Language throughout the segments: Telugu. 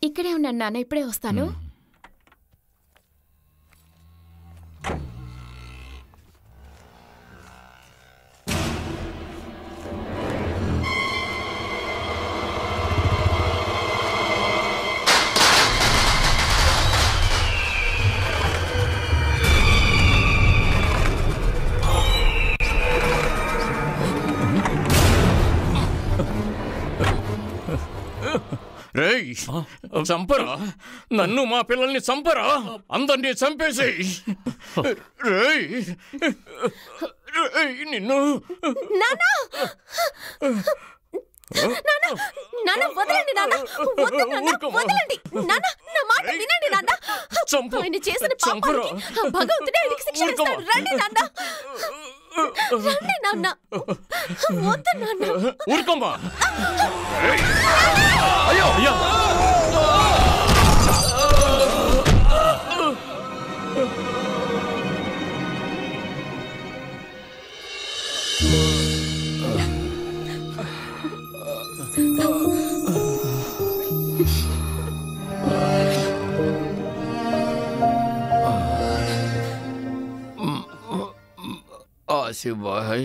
ఇక్కడే ఉన్నాను నాన్న, ఇప్పుడే వస్తాను. రేయ్, చంపరా, నన్ను మా పిల్లల్ని చంపరా, అందరినీ చంపేసేయ్. రేయ్ నిన్ను వదలండి నాన్న, వదలండి నాన్న, నా మాట వినండి నాన్న. ఆయన చేసిన పాపానికి భగవంతుడే ఆయనకి శిక్ష ఇస్తాడు. రండి నాన్న, రండి నాన్న, వద్దు నాన్న. ఊరుకోమ్మా. అయ్యో అయ్యో,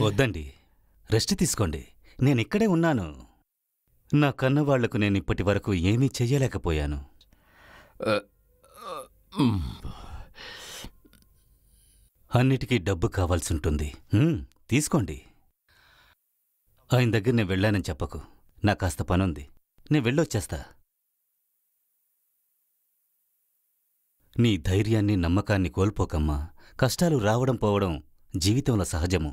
వద్దండి, రెస్ట్ తీసుకోండి. నేనిక్కడే ఉన్నాను. నా కన్నవాళ్లకు నేను ఇప్పటి వరకు ఏమీ చెయ్యలేకపోయాను. అన్నిటికీ డబ్బు కావాల్సుంటుంది. తీసుకోండి. ఆయన దగ్గర నేను వెళ్ళానని చెప్పకు. నా కాస్త పనుంది, నేను వెళ్ళొచ్చేస్తా. నీ ధైర్యాన్ని నమ్మకాన్ని కోల్పోకమ్మా. కష్టాలు రావడం పోవడం జీవితంలో సహజము.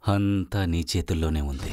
అంతా నీ చేతుల్లోనే ఉంది.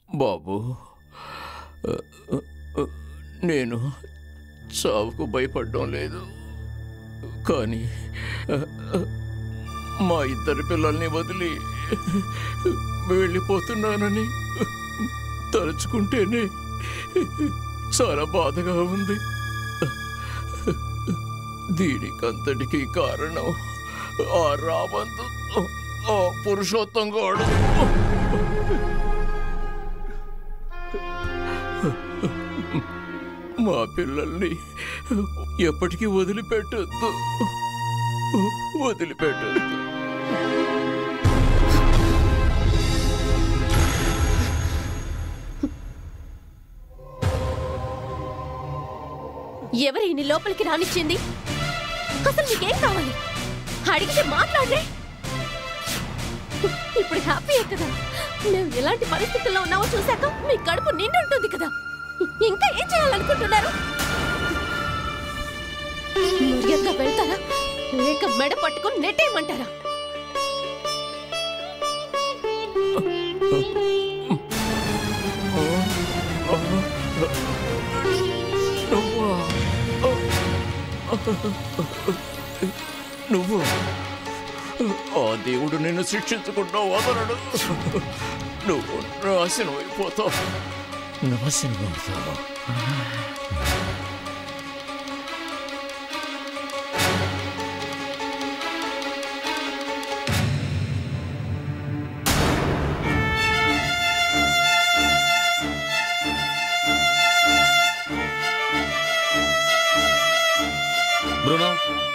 బాబు, నేను చావుకు భయపడడం లేదు, కానీ మా ఇద్దరి పిల్లల్ని వదిలి వెళ్ళిపోతున్నానని తలుచుకుంటేనే చాలా బాధగా ఉంది. దీనికంతటికీ కారణం ఆ రావంతు, ఆ పురుషోత్తం గాడు. మా పిల్లల్ని ఎప్పటికీ వదిలిపెట్టొద్దు, వదిలిపెట్టొద్దు. ఎవరు ఇన్ని లోపలికి రానిచ్చింది? అసలు నీకేం కావాలి? అడిగితే మాట్లాడే. ఇప్పుడు హ్యాపీ కదా? మేము ఎలాంటి పరిస్థితుల్లో ఉన్నామో చూశాక మీ కడుపు నిండుంటుంది కదా. ఇంకా ఏం చేయాలనుకుంటున్నారు? మర్యాదగా వెళ్తారా లేక మెడ పట్టుకుని నెట్టేయమంటారా? నువ్వు ఆ దేవుడు నిన్ను శిక్షించకుండా వదలడు. నువ్వు నాశనం అయిపోతావు, నాశనం అవుతావు.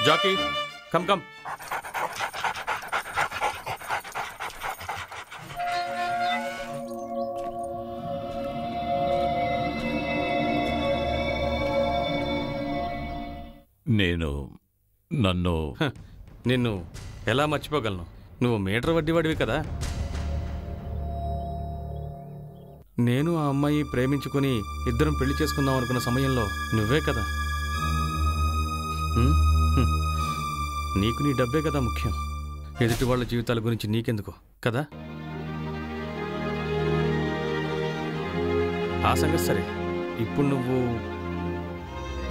Jackie come come. నిన్ను ఎలా మర్చిపోగలను? నువ్వు మీటర్ వడ్డీవాడివి కదా. నేను ఆ అమ్మాయి ప్రేమించుకుని ఇద్దరం పెళ్లి చేసుకుందాం అనుకున్న సమయంలో నువ్వే కదా. నీకు నీ డబ్బే కదా ముఖ్యం. ఎదుటి వాళ్ళ జీవితాల గురించి నీకెందుకు కదా. ఆ సంగతి సరే, ఇప్పుడు నువ్వు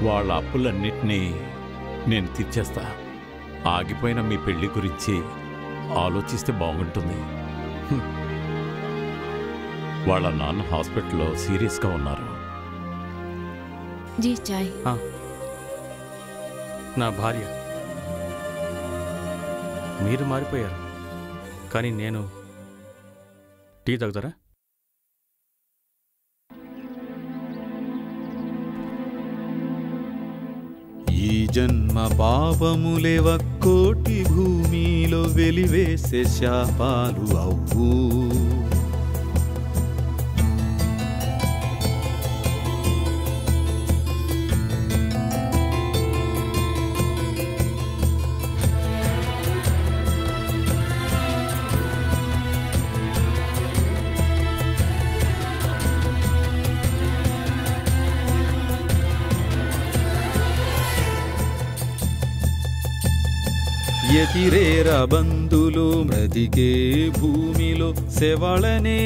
వాళ్ళ అప్పులన్నిటినీ నేను తీర్చేస్తా. ఆగిపోయిన మీ పెళ్లి గురించి ఆలోచిస్తే బాగుంటుంది. వాళ్ళ నాన్న హాస్పిటల్లో సీరియస్గా ఉన్నారు. జీ చాయ్. నా భార్య, మీరు మారిపోయారు, కానీ నేను. టీ తాగుతారా? ఈ జన్మ పాపములే ఒక్కోటి భూమిలో వెలివేసే శాపాలు అవ్వు. ఎతిరేర బంధులు బ్రతికే భూమిలో శవళనే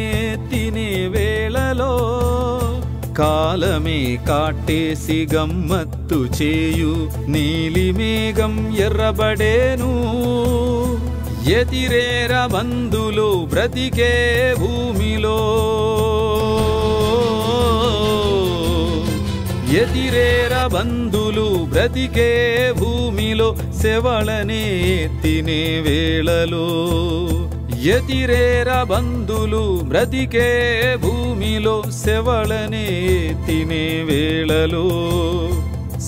తినే వేళలో కాలమే కాటేసి గమ్మత్తు చేయు నీలిమేఘం ఎర్రబడేను. ఎతిరేర బంధులు బ్రతికే భూమిలో ఎతిరేర బంధులు బ్రతికే భూమిలో శవళనే తినే వేళలో ఎతిరేర బంధులు బ్రతికే భూమిలో శవళనే తినే వేళలో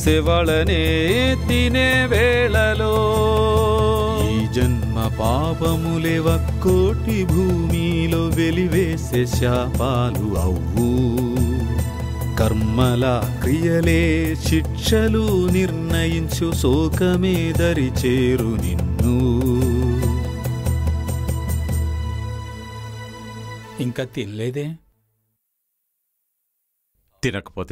శవళనే తినే వేళలో ఈ జన్మ పాపములే ఒక్కోటి భూమిలో వెలివేసే శాపాలు అవ్వు. కర్మల క్రియలే శిక్షలు నిర్ణయించు శోకమే దరి చేరు నిన్ను. ఇంకా తినలేదే? తినకపోతే